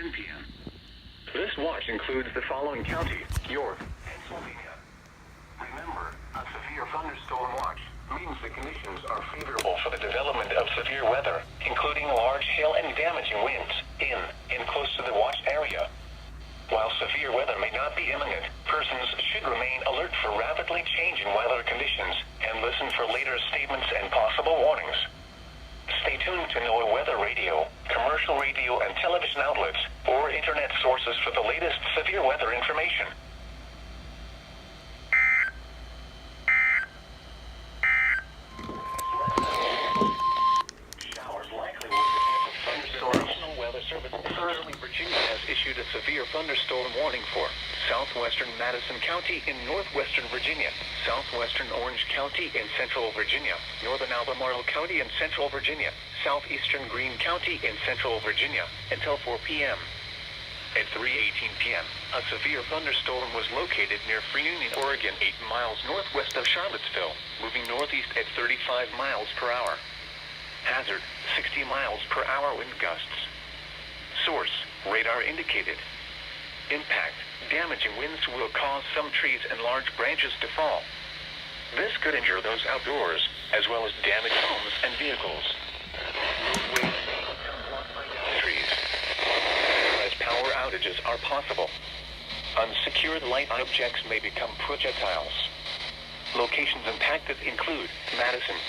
10 p.m. This watch includes the following county: York, Pennsylvania. Remember, a severe thunderstorm watch means the conditions are favorable for the development of severe weather, including large hail and damaging winds in and close to the watch area. While severe weather may not be imminent, persons should remain alert for rapidly changing weather conditions and listen for later statements and possible warnings. Stay tuned to NOAA weather radio, commercial radio and television outlets, or internet sources for the latest severe weather information. Showers likely with the chance of thunderstorms. The National Weather Service in Sterling, Virginia has issued a severe thunderstorm warning for southwestern Madison County in northwestern Virginia, southwestern Orange County in central Virginia, northern Albemarle County in central Virginia, southeastern Greene County in central Virginia until 4 p.m. At 3:18 p.m., a severe thunderstorm was located near Freunion, Oregon, 8 miles northwest of Charlottesville, moving northeast at 35 miles per hour. Hazard, 60 miles per hour wind gusts. Source, radar indicated. Impact, damaging winds will cause some trees and large branches to fall. This could injure those outdoors, as well as damage homes and vehicles. Roadways may become blocked by trees. As power outages are possible. Unsecured light objects may become projectiles. Locations impacted include Madison,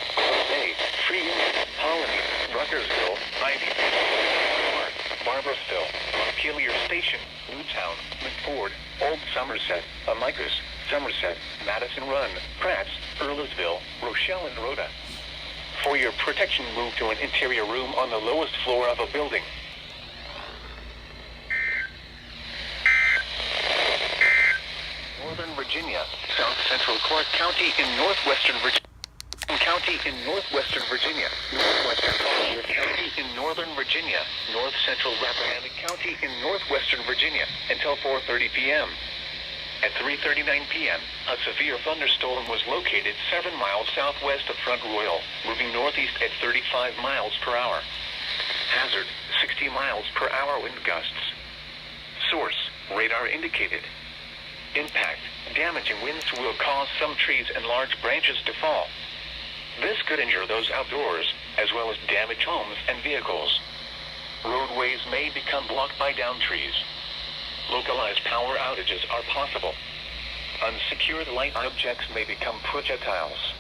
Bay, Freunion, Colony, Ruckersville, Ivy, Park, Barbersville, Montpelier Station, Newtown, McFord, Old Somerset, Amicus, Somerset, Madison Run, Pratt's, Earlsville, Rochelle and Rhoda. For your protection, move to an interior room on the lowest floor of a building. Northern Virginia, South Central Clark County in northwestern Virginia. County in northwestern Virginia, northwestern Collier County in northern Virginia, north central Rappahannock County in northwestern Virginia until 4:30 p.m. At 3:39 p.m., a severe thunderstorm was located 7 miles southwest of Front Royal, moving northeast at 35 miles per hour. Hazard, 60 miles per hour wind gusts. Source, radar indicated. Impact, damaging winds will cause some trees and large branches to fall. This could injure those outdoors, as well as damage homes and vehicles. Roadways may become blocked by downed trees. Localized power outages are possible. Unsecured light objects may become projectiles.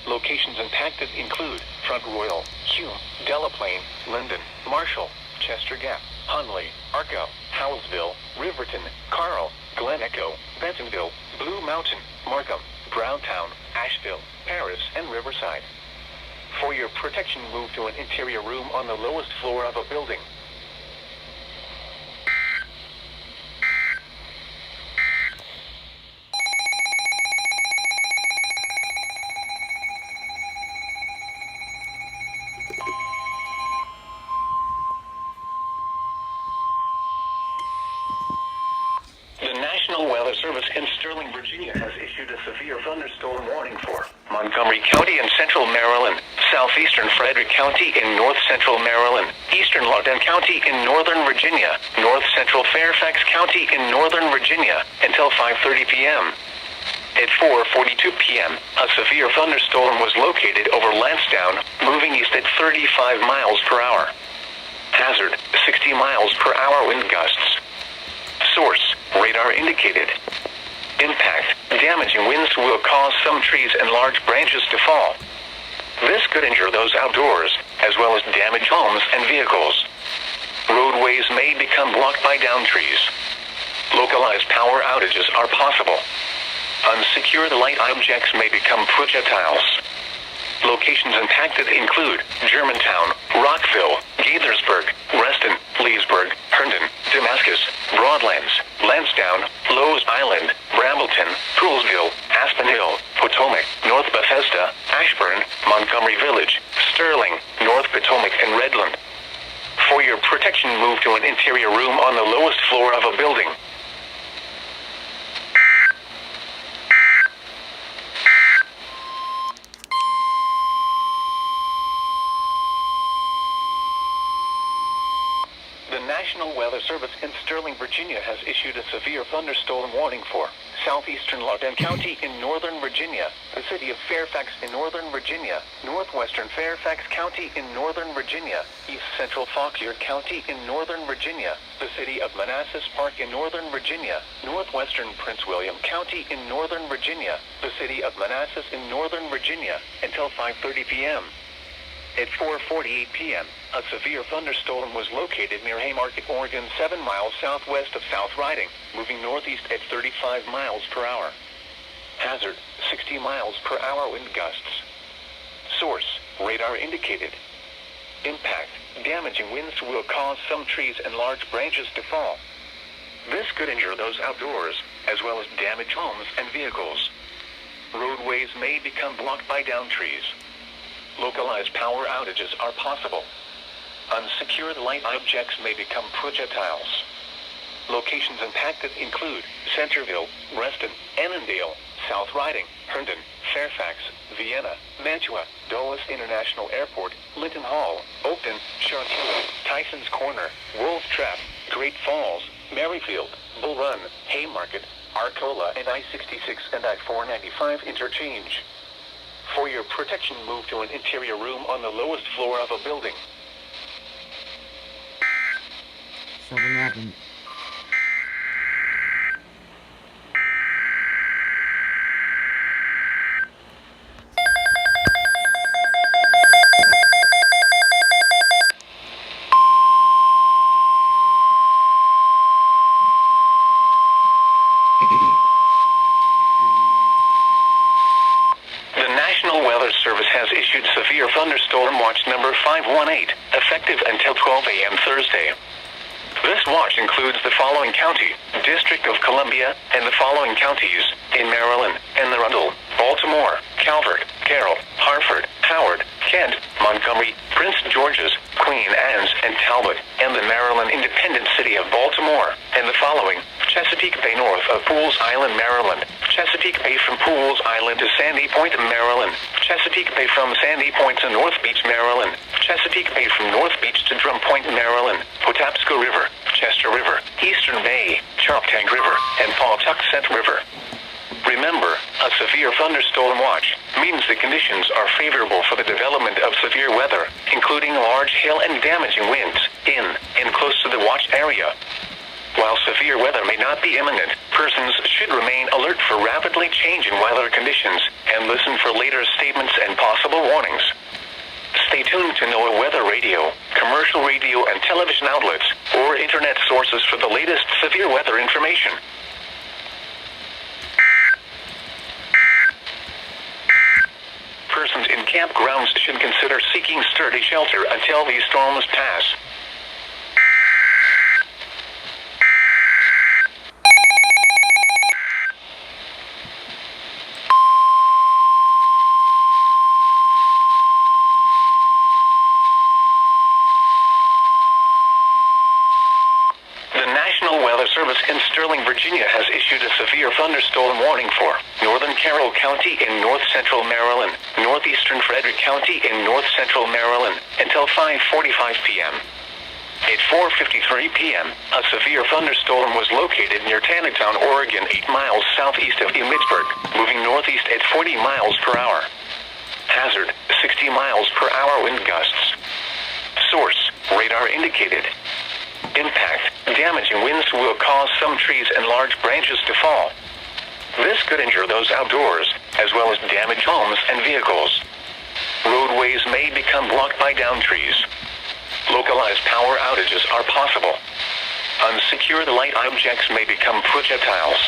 Locations impacted include Front Royal, Hume, Delaplane, Linden, Marshall, Chester Gap, Hunley, Arco, Howellsville, Riverton, Carl, Glen Echo, Bentonville, Blue Mountain, Markham, Browntown, Asheville, Paris, and Riverside. For your protection, move to an interior room on the lowest floor of a building. The National Weather Service in Sterling, Virginia has issued a severe thunderstorm warning for Montgomery County in central Maryland, southeastern Frederick County in north central Maryland, eastern Loudoun County in northern Virginia, north central Fairfax County in northern Virginia until 5:30 p.m. At 4:42 p.m., a severe thunderstorm was located over Lansdowne, moving east at 35 miles per hour. Hazard, 60 miles per hour wind gusts. Source, radar indicated. Impact, damaging winds will cause some trees and large branches to fall. This could injure those outdoors, as well as damage homes and vehicles. Roadways may become blocked by downed trees. Localized power outages are possible. Unsecured light objects may become projectiles. Locations impacted include Germantown, Rockville, Gaithersburg, Reston, Leesburg, Herndon, Damascus, Broadlands, Lansdowne, Lowe's Island, Brambleton, Poolsville, Aspen Hill, Potomac, North Bethesda, Ashburn, Montgomery Village, Sterling, North Potomac, and Redland. For your protection, move to an interior room on the lowest floor of a building. National Weather Service in Sterling, Virginia has issued a severe thunderstorm warning for southeastern Loudoun County in northern Virginia, the city of Fairfax in northern Virginia, northwestern Fairfax County in northern Virginia, east central Fauquier County in northern Virginia, the city of Manassas Park in northern Virginia, northwestern Prince William County in northern Virginia, the city of Manassas in northern Virginia, until 5:30 p.m. At 4:48 p.m., a severe thunderstorm was located near Haymarket, Oregon, 7 miles southwest of South Riding, moving northeast at 35 miles per hour. Hazard, 60 miles per hour wind gusts. Source, radar indicated. Impact, damaging winds will cause some trees and large branches to fall. This could injure those outdoors, as well as damage homes and vehicles. Roadways may become blocked by downed trees. Localized power outages are possible. Unsecured light objects may become projectiles. Locations impacted include Centerville, Reston, Annandale, South Riding, Herndon, Fairfax, Vienna, Mantua, Dulles International Airport, Linton Hall, Oakton, Chantilly, Tysons Corner, Wolf Trap, Great Falls, Maryfield, Bull Run, Haymarket, Arcola, and I-66 and I-495 interchange. For your protection, move to an interior room on the lowest floor of a building. Something happened. Severe thunderstorm watch number 518, effective until 12 a.m. Thursday. This watch includes the following county, District of Columbia, and the following counties, in Maryland, Anne Arundel, Baltimore, Calvert, Carroll, Hartford, Howard, Kent, Montgomery, Prince George's, Queen Anne's, and Talbot, and the Maryland Independent City of Baltimore, and the following, Chesapeake Bay north of Pools Island, Maryland, Chesapeake Bay from Pools Island to Sandy Point, Maryland, Chesapeake Bay from Sandy Point to North Beach, Maryland, Chesapeake Bay from North Beach to Drum Point, Maryland, Patapsco River, Chester River, Eastern Bay, Choptank River, and Pawtuxet River. Remember, a severe thunderstorm watch means the conditions are favorable for the development of severe weather, including large hail and damaging winds, in and close to the watch area. While severe weather may not be imminent, persons should remain alert for rapidly changing weather conditions and listen for later statements and possible warnings. Stay tuned to NOAA Weather Radio, commercial radio and television outlets, or internet sources for the latest severe weather information. Persons in campgrounds should consider seeking sturdy shelter until these storms pass. Service in Sterling, Virginia has issued a severe thunderstorm warning for northern Carroll County in north central Maryland, northeastern Frederick County in north central Maryland, until 5:45 p.m. At 4:53 p.m., a severe thunderstorm was located near Taneytown, Oregon, 8 miles southeast of Emmitsburg, moving northeast at 40 miles per hour. Hazard, 60 miles per hour wind gusts. Source, radar indicated. Impact, damaging winds will cause some trees and large branches to fall. This could injure those outdoors, as well as damage homes and vehicles. Roadways may become blocked by downed trees. Localized power outages are possible. Unsecured light objects may become projectiles.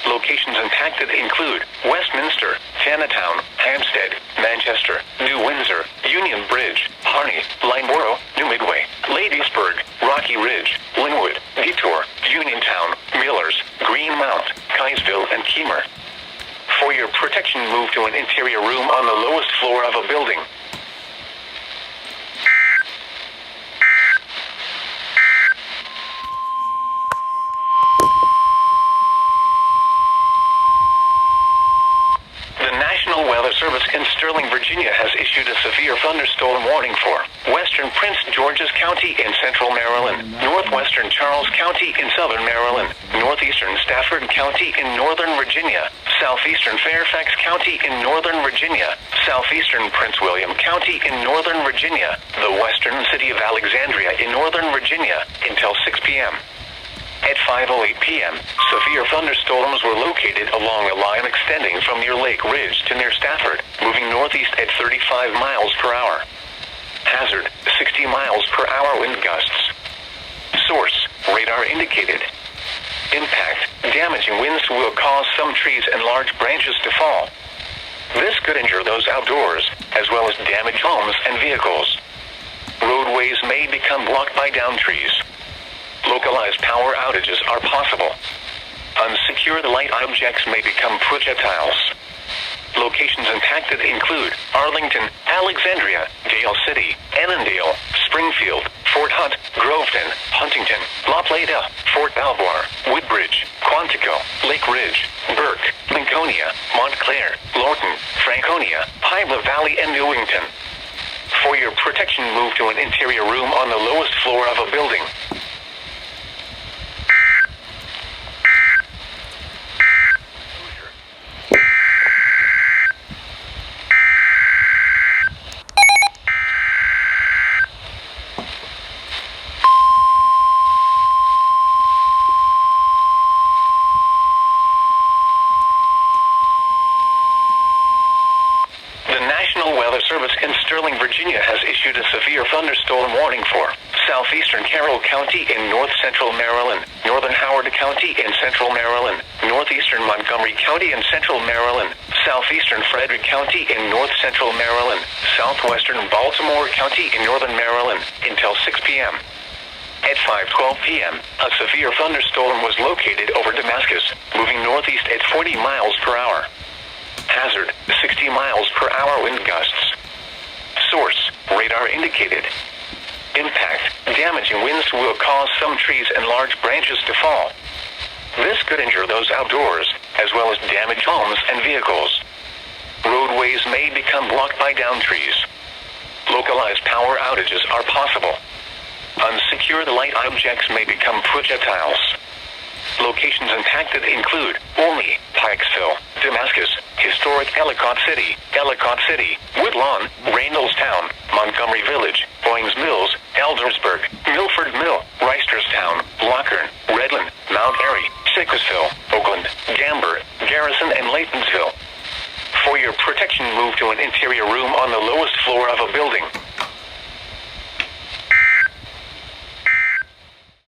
Locations impacted include Westminster, Taneytown, Hampstead, Manchester, New Windsor, Union Bridge, Harney, Lineborough, New Midway, Ladysburg, Rocky Ridge, Linwood, Detour, Uniontown, Millers, Greenmount, Kaysville, and Kemmer. For your protection, move to an interior room on the lowest floor of a building. National Weather Service in Sterling, Virginia has issued a severe thunderstorm warning for western Prince George's County in central Maryland, northwestern Charles County in southern Maryland, northeastern Stafford County in northern Virginia, southeastern Fairfax County in northern Virginia, southeastern Prince William County in northern Virginia, the western city of Alexandria in northern Virginia, until 6 p.m. At 5:08 p.m., severe thunderstorms were located along a line extending from near Lake Ridge to near Stafford, moving northeast at 35 miles per hour. Hazard, 60 miles per hour wind gusts. Source, radar indicated. Impact, damaging winds will cause some trees and large branches to fall. This could injure those outdoors, as well as damage homes and vehicles. Roadways may become blocked by downed trees. Localized power outages are possible. Unsecured light objects may become projectiles. Locations impacted include Arlington, Alexandria, Dale City, Annandale, Springfield, Fort Hunt, Groveton, Huntington, La Plata, Fort Belvoir, Woodbridge, Quantico, Lake Ridge, Burke, Lincolnia, Montclair, Lorton, Franconia, Hybla Valley, and Newington. For your protection, move to an interior room on the lowest floor of a building. Sterling, Virginia has issued a severe thunderstorm warning for southeastern Carroll County in north-central Maryland, northern Howard County in central Maryland, northeastern Montgomery County in central Maryland, southeastern Frederick County in north-central Maryland, southwestern Baltimore County in northern Maryland, until 6 p.m. At 5:12 p.m., a severe thunderstorm was located over Damascus, moving northeast at 40 miles per hour. Hazard, 60 miles per hour wind gusts. Source, radar indicated. Impact, damaging winds will cause some trees and large branches to fall. This could injure those outdoors, as well as damage homes and vehicles. Roadways may become blocked by downed trees. Localized power outages are possible. Unsecured light objects may become projectiles. Locations impacted include Olney, Pikesville, Damascus, historic Ellicott City, Woodlawn, Reynoldstown, Montgomery Village, Owings Mills, Eldersburg, Milford Mill, Reisterstown, Lockern, Redland, Mount Airy, Sickesville, Oakland, Gamber, Garrison, and Laytonsville. For your protection, move to an interior room on the lowest floor of a building.